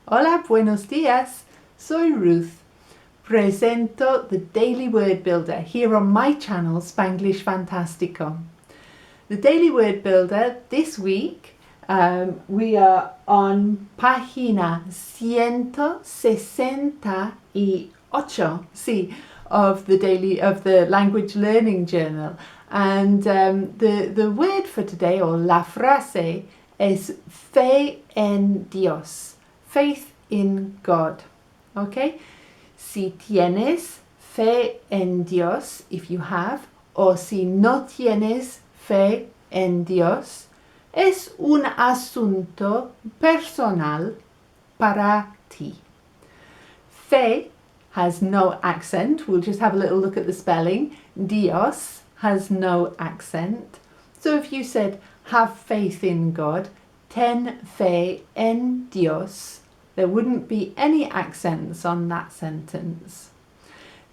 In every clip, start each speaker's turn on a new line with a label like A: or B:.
A: Hola, buenos días. Soy Ruth. Presento the Daily Word Builder here on my channel, Spanglish Fantastico. The Daily Word Builder this week, we are on página 168, sí, of the Language Learning Journal. And the word for today, or la frase, is fe en Dios. Faith in God. Okay? Si tienes fe en Dios, if you have, o si no tienes fe en Dios, es un asunto personal para ti. Fe has no accent. We'll just have a little look at the spelling. Dios has no accent. So if you said, have faith in God, ten fe en Dios, there wouldn't be any accents on that sentence.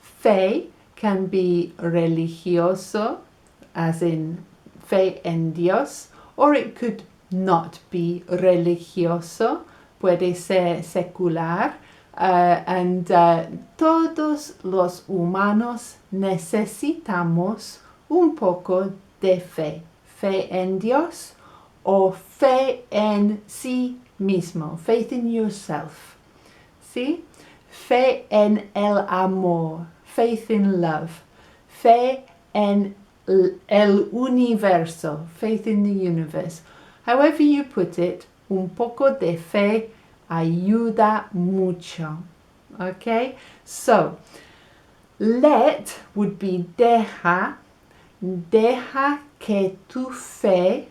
A: Fe can be religioso, as in fe en Dios, or it could not be religioso, puede ser secular, and todos los humanos necesitamos un poco de fe. Fe en Dios o fe en sí mismo, faith in yourself. See? Fe en el amor, faith in love. Fe en el universo, faith in the universe. However you put it, un poco de fe ayuda mucho. Okay? So, let would be deja que tu fe.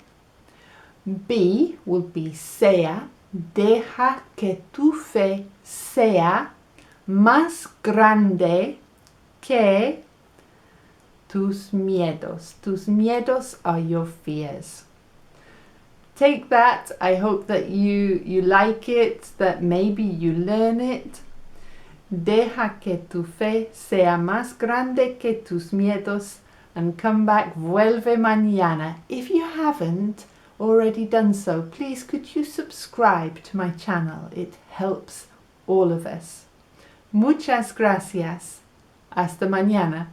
A: Be would be sea, deja que tu fe sea más grande que tus miedos. Tus miedos are your fears. Take that. I hope that you like it, that maybe you learn it. Deja que tu fe sea más grande que tus miedos, and come back, vuelve mañana. If you haven't already done so, please could you subscribe to my channel? It helps all of us. Muchas gracias. Hasta mañana.